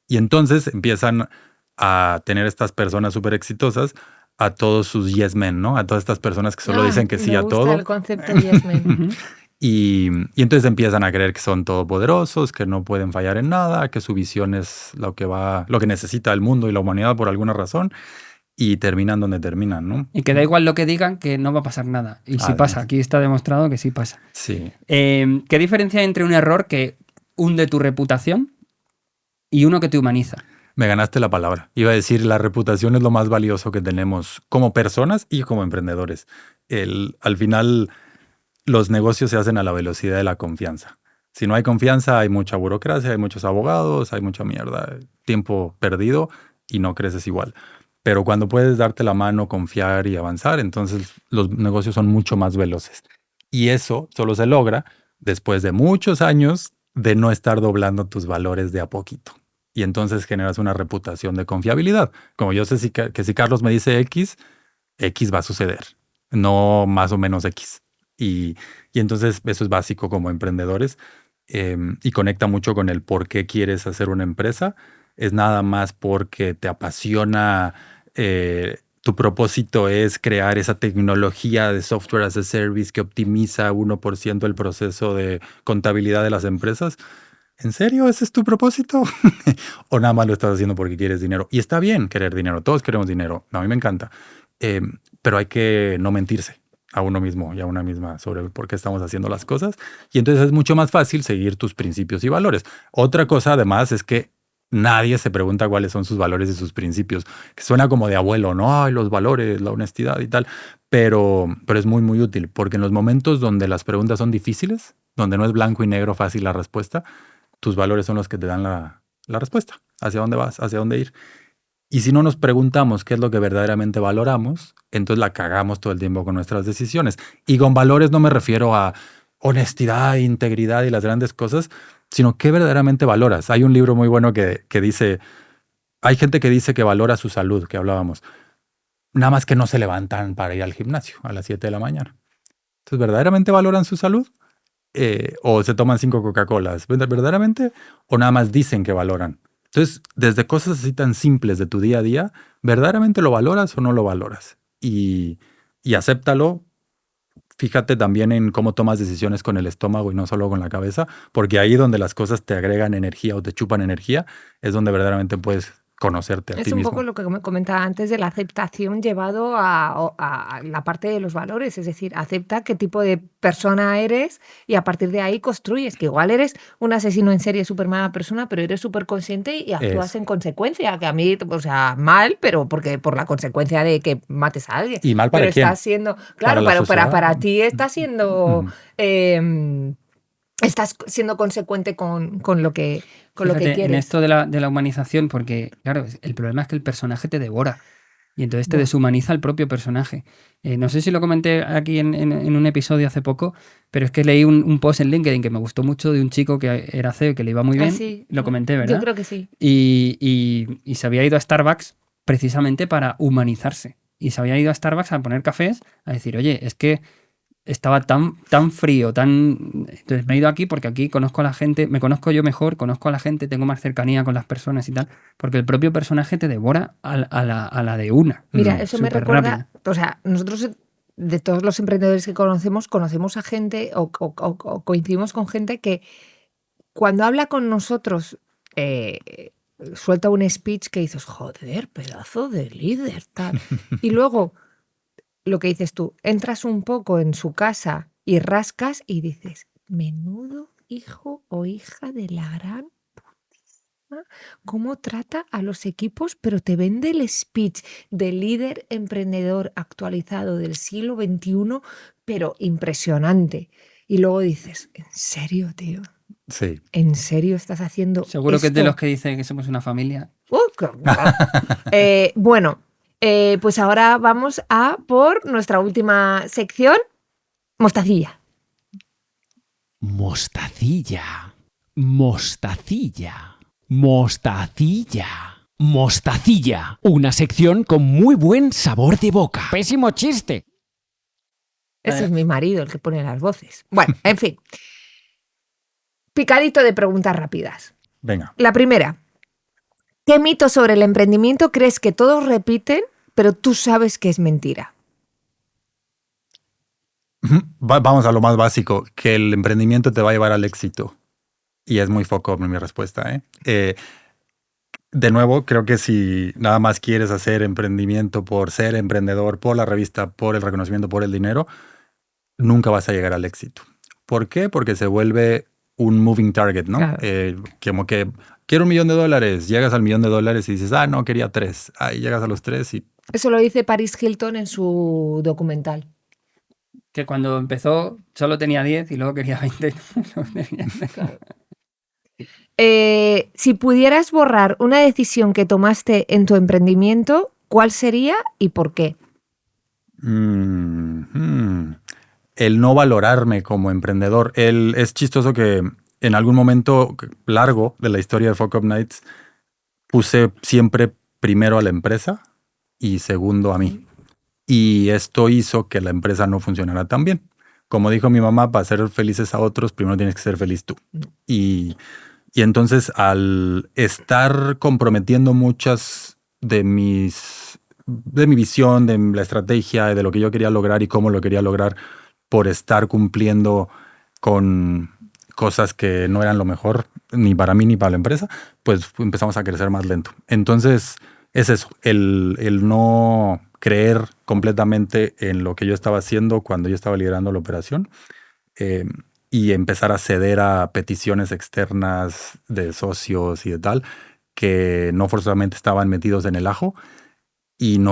entonces empiezan a tener estas personas súper exitosas a todos sus yes men, ¿no? A todas estas personas que solo dicen que sí a todo. Me gusta el concepto yes men. Y entonces empiezan a creer que son todopoderosos, que no pueden fallar en nada, que su visión es lo que necesita el mundo y la humanidad por alguna razón, y terminan donde terminan, ¿no? Y que da igual lo que digan, que no va a pasar nada. Y sí pasa, aquí está demostrado que sí pasa. Sí. ¿Qué diferencia hay entre un error que hunde tu reputación y uno que te humaniza? Me ganaste la palabra. Iba a decir, la reputación es lo más valioso que tenemos como personas y como emprendedores. Al final, los negocios se hacen a la velocidad de la confianza. Si no hay confianza, hay mucha burocracia, hay muchos abogados, hay mucha mierda, tiempo perdido y no creces igual. Pero cuando puedes darte la mano, confiar y avanzar, entonces los negocios son mucho más veloces. Y eso solo se logra después de muchos años de no estar doblando tus valores de a poquito. Y entonces generas una reputación de confiabilidad. Como yo sé que si Carlos me dice X, X va a suceder, no más o menos X. Y entonces eso es básico como emprendedores y conecta mucho con el por qué quieres hacer una empresa. Es nada más porque te apasiona, tu propósito es crear esa tecnología de software as a service que optimiza 1% el proceso de contabilidad de las empresas. ¿En serio ese es tu propósito? ¿O nada más lo estás haciendo porque quieres dinero? Y está bien querer dinero, todos queremos dinero, a mí me encanta. Pero hay que no mentirse a uno mismo y a una misma sobre por qué estamos haciendo las cosas. Y entonces es mucho más fácil seguir tus principios y valores. Otra cosa además es que nadie se pregunta cuáles son sus valores y sus principios, que suena como de abuelo, ¿no? Ay, los valores, la honestidad y tal. Pero es muy, muy útil porque en los momentos donde las preguntas son difíciles, donde no es blanco y negro fácil la respuesta, tus valores son los que te dan la respuesta, hacia dónde vas, hacia dónde ir. Y si no nos preguntamos qué es lo que verdaderamente valoramos, entonces la cagamos todo el tiempo con nuestras decisiones. Y con valores no me refiero a honestidad, integridad y las grandes cosas, sino qué verdaderamente valoras. Hay un libro muy bueno que dice, hay gente que dice que valora su salud, que hablábamos, nada más que no se levantan para ir al gimnasio a las 7 de la mañana. Entonces, ¿verdaderamente valoran su salud? ¿O se toman 5 Coca-Colas? ¿Verdaderamente? ¿O nada más dicen que valoran? Entonces, desde cosas así tan simples de tu día a día, ¿verdaderamente lo valoras o no lo valoras? Y acéptalo. Fíjate también en cómo tomas decisiones con el estómago y no solo con la cabeza, porque ahí donde las cosas te agregan energía o te chupan energía, es donde verdaderamente puedes conocerte a ti mismo. Es un poco lo que me comentaba antes de la aceptación llevado a la parte de los valores, es decir, acepta qué tipo de persona eres y a partir de ahí construyes, que igual eres un asesino en serie, súper mala persona, pero eres súper consciente y actúas en consecuencia, que a mí, o sea, mal, pero porque por la consecuencia de que mates a alguien. ¿Y mal para pero quién? Estás siendo, claro, para ti está siendo... estás siendo consecuente con lo que quieres. En esto de la humanización, porque claro, el problema es que el personaje te devora y entonces te deshumaniza el propio personaje. No sé si lo comenté aquí en un episodio hace poco, pero es que leí un post en LinkedIn que me gustó mucho de un chico que era CEO, que le iba muy bien. Sí. Lo comenté, ¿verdad? Yo creo que sí. Y se había ido a Starbucks precisamente para humanizarse. Y se había ido a Starbucks a poner cafés, a decir, oye, es que estaba tan frío, entonces me he ido aquí porque aquí conozco a la gente, me conozco yo mejor, conozco a la gente, tengo más cercanía con las personas y tal, porque el propio personaje te devora a la de una. Mira, eso me recuerda, rápido. O sea, nosotros de todos los emprendedores que conocemos a gente o coincidimos con gente que cuando habla con nosotros suelta un speech que dices, joder, pedazo de líder, tal. Y luego... Lo que dices tú, entras un poco en su casa y rascas y dices, menudo hijo o hija de la gran putísima, cómo trata a los equipos, pero te vende el speech de líder emprendedor actualizado del siglo XXI, pero impresionante. Y luego dices, ¿en serio, tío? Sí. ¿En serio estás haciendo Seguro esto? que es de los que dicen que somos una familia. Bueno, pues ahora vamos a por nuestra última sección, mostacilla. Mostacilla. Mostacilla. Mostacilla. Mostacilla. Una sección con muy buen sabor de boca. Pésimo chiste. Ese es mi marido, el que pone las voces. Bueno, en fin. Picadito de preguntas rápidas. Venga. La primera. ¿Qué mito sobre el emprendimiento crees que todos repiten, pero tú sabes que es mentira? Vamos a lo más básico, que el emprendimiento te va a llevar al éxito. Y es muy foco mi respuesta. De nuevo, creo que si nada más quieres hacer emprendimiento por ser emprendedor, por la revista, por el reconocimiento, por el dinero, nunca vas a llegar al éxito. ¿Por qué? Porque se vuelve un moving target, ¿no? Claro. Como que quiero $1 millón, llegas al $1 millón y dices, no, quería 3. Ahí llegas a los 3 y... Eso lo dice Paris Hilton en su documental. Que cuando empezó solo tenía 10 y luego quería 20. Claro. Si pudieras borrar una decisión que tomaste en tu emprendimiento, ¿cuál sería y por qué? El no valorarme como emprendedor. Es chistoso que en algún momento largo de la historia de Fuck Up Nights puse siempre primero a la empresa y segundo a mí. Y esto hizo que la empresa no funcionara tan bien. Como dijo mi mamá, para ser felices a otros, primero tienes que ser feliz tú. Y entonces, al estar comprometiendo muchas de mi visión, de la estrategia, de lo que yo quería lograr y cómo lo quería lograr, por estar cumpliendo con cosas que no eran lo mejor ni para mí ni para la empresa, pues empezamos a crecer más lento. Entonces, es eso, el no creer completamente en lo que yo estaba haciendo cuando yo estaba liderando la operación y empezar a ceder a peticiones externas de socios y de tal, que no forzosamente estaban metidos en el ajo y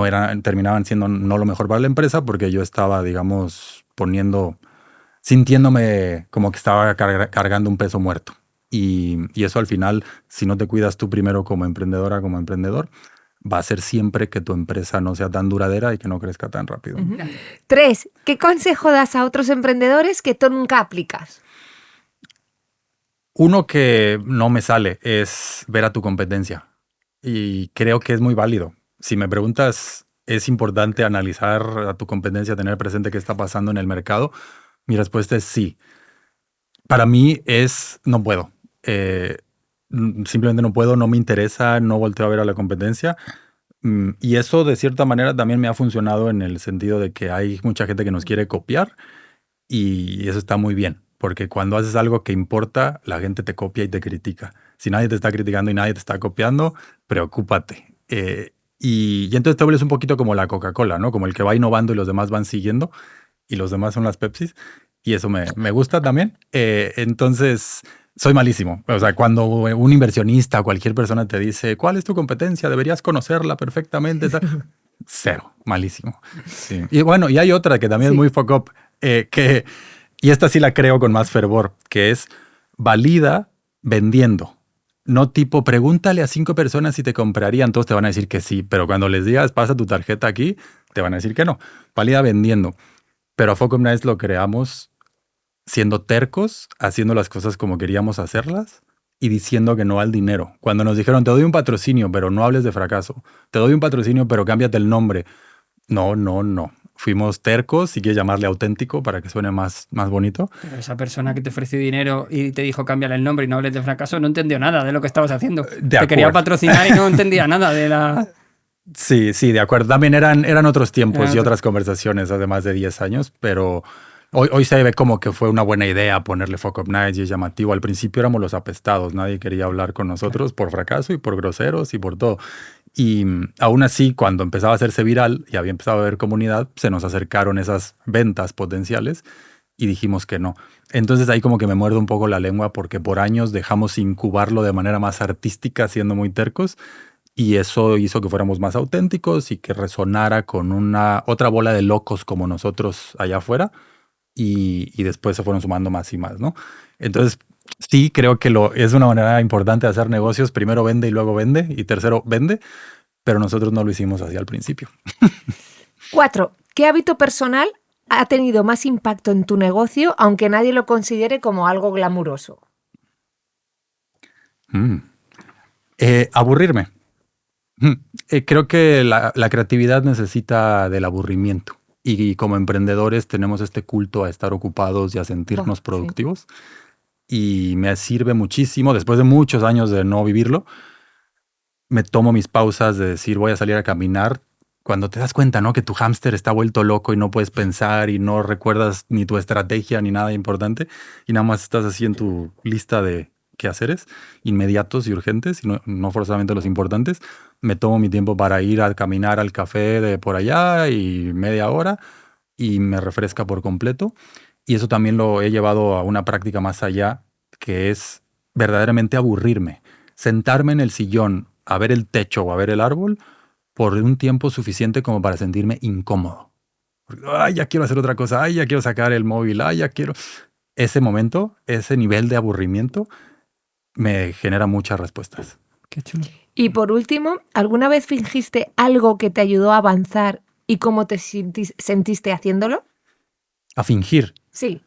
terminaban siendo no lo mejor para la empresa porque yo estaba, digamos, sintiéndome como que estaba cargando un peso muerto. Y eso al final, si no te cuidas tú primero como emprendedora, como emprendedor, va a ser siempre que tu empresa no sea tan duradera y que no crezca tan rápido. 3. ¿Qué consejo das a otros emprendedores que tú nunca aplicas? Uno que no me sale es ver a tu competencia. Y creo que es muy válido. Si me preguntas, ¿es importante analizar a tu competencia, tener presente qué está pasando en el mercado? Mi respuesta es sí. Para mí no puedo. Simplemente no puedo, no me interesa, no volteo a ver a la competencia. Y eso de cierta manera también me ha funcionado en el sentido de que hay mucha gente que nos quiere copiar y eso está muy bien, porque cuando haces algo que importa, la gente te copia y te critica. Si nadie te está criticando y nadie te está copiando, preocúpate. Y entonces te vuelves un poquito como la Coca-Cola, ¿no? Como el que va innovando y los demás van siguiendo y los demás son las Pepsis y eso me gusta también. Entonces soy malísimo. O sea, cuando un inversionista o cualquier persona te dice, ¿cuál es tu competencia? Deberías conocerla perfectamente. Cero, malísimo. Sí. Y bueno, y hay otra que también es muy fuck up, y esta sí la creo con más fervor, que es valida vendiendo. No tipo, pregúntale a 5 personas si te comprarían, todos te van a decir que sí, pero cuando les digas, pasa tu tarjeta aquí, te van a decir que no. Valida vendiendo. Pero a Fuck Up Nights lo creamos siendo tercos, haciendo las cosas como queríamos hacerlas y diciendo que no al dinero. Cuando nos dijeron, te doy un patrocinio, pero no hables de fracaso. Te doy un patrocinio, pero cámbiate el nombre. No. Fuimos tercos, si quieres llamarle auténtico para que suene más bonito. Pero esa persona que te ofreció dinero y te dijo cámbiale el nombre y no hables de fracaso no entendió nada de lo que estabas haciendo. Te quería patrocinar y no entendía nada de la... Sí, de acuerdo. También eran otros tiempos y otras conversaciones hace más de 10 años, pero hoy se ve como que fue una buena idea ponerle Fuck Up Nights y es llamativo. Al principio éramos los apestados, nadie quería hablar con nosotros por fracaso y por groseros y por todo. Y aún así, cuando empezaba a hacerse viral y había empezado a haber comunidad, se nos acercaron esas ventas potenciales y dijimos que no. Entonces ahí como que me muerdo un poco la lengua porque por años dejamos incubarlo de manera más artística, siendo muy tercos. Y eso hizo que fuéramos más auténticos y que resonara con otra bola de locos como nosotros allá afuera. Y después se fueron sumando más y más, ¿no? Entonces, sí, creo que es una manera importante de hacer negocios. Primero vende y luego vende. Y tercero, vende. Pero nosotros no lo hicimos así al principio. 4. ¿Qué hábito personal ha tenido más impacto en tu negocio, aunque nadie lo considere como algo glamuroso? Aburrirme. Creo que la creatividad necesita del aburrimiento. Y como emprendedores tenemos este culto a estar ocupados y a sentirnos productivos. Sí. Y me sirve muchísimo. Después de muchos años de no vivirlo, me tomo mis pausas de decir voy a salir a caminar. Cuando te das cuenta, ¿no? Que tu hámster está vuelto loco y no puedes pensar y no recuerdas ni tu estrategia ni nada importante y nada más estás así en tu lista de quehaceres inmediatos y urgentes y no forzosamente los importantes. Me tomo mi tiempo para ir a caminar al café de por allá y media hora y me refresca por completo. Y eso también lo he llevado a una práctica más allá, que es verdaderamente aburrirme. Sentarme en el sillón a ver el techo o a ver el árbol por un tiempo suficiente como para sentirme incómodo. Porque, ay, ya quiero hacer otra cosa, ay, ya quiero sacar el móvil, ay, ya quiero... Ese momento, ese nivel de aburrimiento me genera muchas respuestas. Qué chulo. Y por último, ¿alguna vez fingiste algo que te ayudó a avanzar y cómo te sentiste haciéndolo? A fingir, Sí.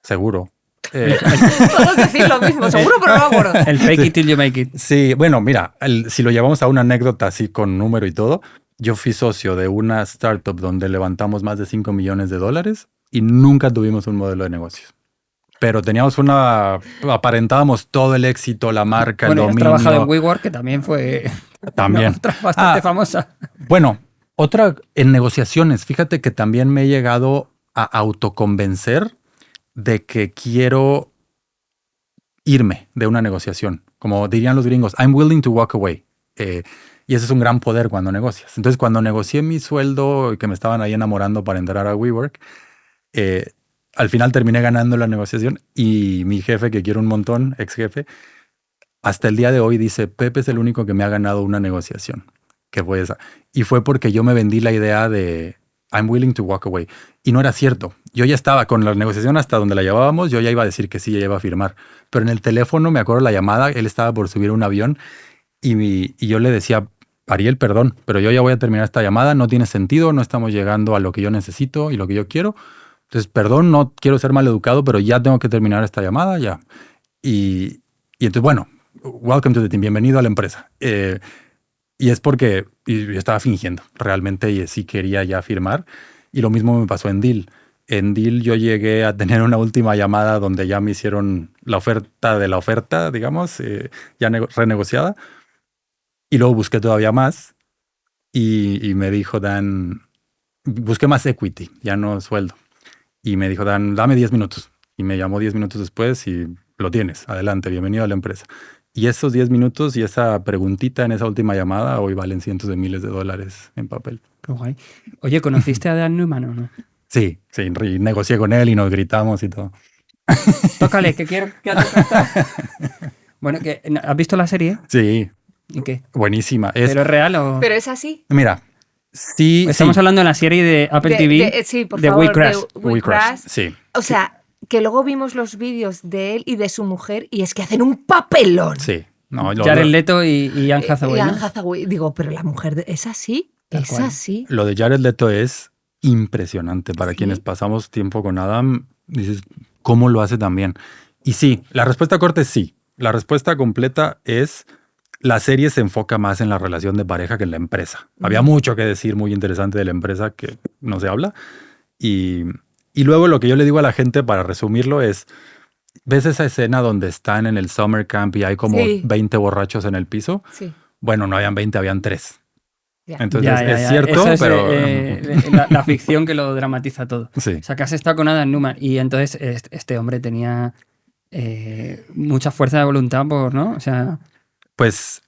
seguro. Todos decir lo mismo, seguro, pero no me acuerdo. El fake it till you make it. Sí, bueno, mira, si lo llevamos a una anécdota así con número y todo, yo fui socio de una startup donde levantamos más de $5 millones y nunca tuvimos un modelo de negocios. Pero teníamos aparentábamos todo el éxito, la marca, Bueno, el has dominio. trabajado en WeWork, que también fue También. otra bastante famosa. Bueno, otra en negociaciones. Fíjate que también me he llegado a autoconvencer de que quiero irme de una negociación. Como dirían los gringos, I'm willing to walk away. Y ese es un gran poder cuando negocias. Entonces, cuando negocié mi sueldo y que me estaban ahí enamorando para entrar a WeWork, al final terminé ganando la negociación y mi jefe, que quiero un montón, ex jefe, hasta el día de hoy dice, Pepe es el único que me ha ganado una negociación, que fue esa. Y fue porque yo me vendí la idea de I'm willing to walk away. Y no era cierto. Yo ya estaba con la negociación hasta donde la llevábamos, yo ya iba a decir que sí, ya iba a firmar. Pero en el teléfono, me acuerdo la llamada, él estaba por subir a un avión y yo le decía, Ariel, perdón, pero yo ya voy a terminar esta llamada, no tiene sentido, no estamos llegando a lo que yo necesito y lo que yo quiero. Entonces, perdón, no quiero ser maleducado, pero ya tengo que terminar esta llamada, ya. Y entonces, bueno, welcome to the team, bienvenido a la empresa. Y es porque yo estaba fingiendo realmente y sí quería ya firmar. Y lo mismo me pasó en Deal. En Deal yo llegué a tener una última llamada donde ya me hicieron la oferta de la oferta, digamos, ya renegociada. Y luego busqué todavía más y me dijo Dan, busqué más equity, ya no sueldo. Y me dijo, Dan, dame 10 minutos. Y me llamó 10 minutos después y lo tienes. Adelante, bienvenido a la empresa. Y esos 10 minutos y esa preguntita en esa última llamada hoy valen cientos de miles de dólares en papel. Qué guay. Oye, ¿conociste a Dan Newman o no? Sí, y negocié con él y nos gritamos y todo. Tócale, que quiero que Bueno, ¿has visto la serie? Sí. ¿Y qué? Buenísima. ¿Pero es real o...? Pero es así. Mira, sí. Estamos hablando de la serie de Apple TV sí, por de favor, We Crash. We Crash. Sí. O sea, que luego vimos los vídeos de él y de su mujer y es que hacen un papelón. Sí. No, Jared Leto y Anne Hathaway. Y Anne ¿no? Hathaway. Digo, pero la mujer es así. Tal Es cual. así. Lo de Jared Leto es impresionante. Para Sí. quienes pasamos tiempo con Adam, dices, ¿cómo lo hace tan bien? Y sí, la respuesta corta es sí. La respuesta completa es, la serie se enfoca más en la relación de pareja que en la empresa. Había mucho que decir muy interesante de la empresa que no se habla. Y luego lo que yo le digo a la gente para resumirlo es, ¿ves esa escena donde están en el summer camp y hay como Sí. 20 borrachos en el piso? Sí. Bueno, no habían 20, habían 3. Ya. Entonces Ya. es cierto, Esa es, pero... la ficción que lo dramatiza todo. Sí. O sea, que has estado con Adam Newman y entonces este hombre tenía mucha fuerza de voluntad ¿no? O sea... Pues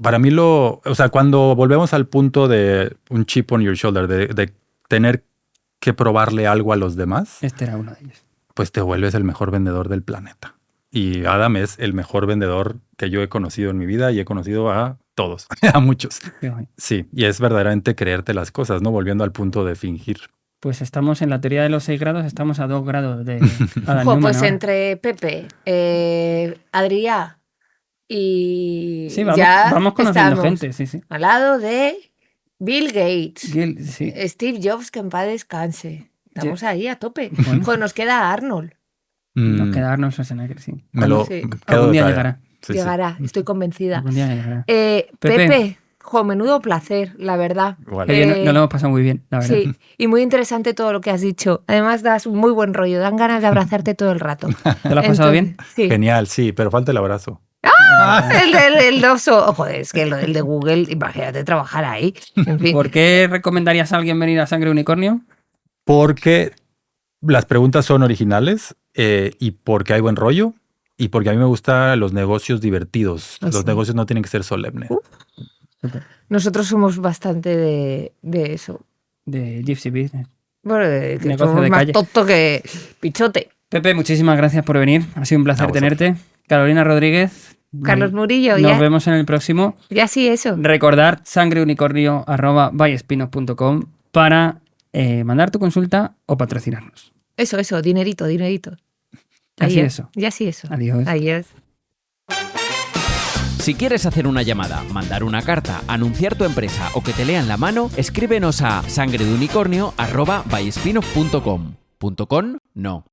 para mí o sea, cuando volvemos al punto de un chip on your shoulder, de tener que probarle algo a los demás, Este era uno de ellos. pues te vuelves el mejor vendedor del planeta. Y Adam es el mejor vendedor que yo he conocido en mi vida y he conocido a todos, a muchos. Qué guay. Sí, y es verdaderamente creerte las cosas, ¿no? Volviendo al punto de fingir. Pues estamos en la teoría de los 6 grados, estamos a 2 grados de Adam Ojo, Newman pues ahora. entre Pepe, Adrià y Sí, vamos, ya vamos conociendo estamos gente, sí. al lado de Bill Gates, Sí. Steve Jobs, que en paz descanse. Estamos ahí a tope. Bueno. Pues nos queda Arnold. Nos Mm, queda Arnold Schwarzenegger, sí. me lo Sí. quedo Algún día de tarea. llegará. Sí, sí. Llegará, estoy convencida. Algún día llegará. Pepe, jo, menudo placer, la verdad. Igual. Qué bien, no lo hemos pasado muy bien, la verdad. Sí, y muy interesante todo lo que has dicho. Además, das un muy buen rollo, dan ganas de abrazarte todo el rato. ¿Te lo has pasado bien? Sí. Genial, sí, pero falta el abrazo. El oso. Joder, es que el de Google, imagínate trabajar ahí. En fin. ¿Por qué recomendarías a alguien venir a Sangre Unicornio? Porque las preguntas son originales y porque hay buen rollo y porque a mí me gustan los negocios divertidos. Ah, Los sí. negocios no tienen que ser solemnes. Nosotros somos bastante de eso. De Gypsy Business. Bueno, que Negocio somos de más calle. tonto que pichote. Pepe, muchísimas gracias por venir. Ha sido un placer A vosotros. tenerte. Carolina Rodríguez. Carlos Murillo, Nos vemos en el próximo. ya sí, eso. Recordar sangreunicornio@byespino.com para mandar tu consulta o patrocinarnos. Eso, dinerito. Así Ahí eso. Ya sí, eso. Adiós. Adiós. Si quieres hacer una llamada, mandar una carta, anunciar tu empresa o que te lean la mano, escríbenos a sangredeunicornio@byspinoff.com. .com no.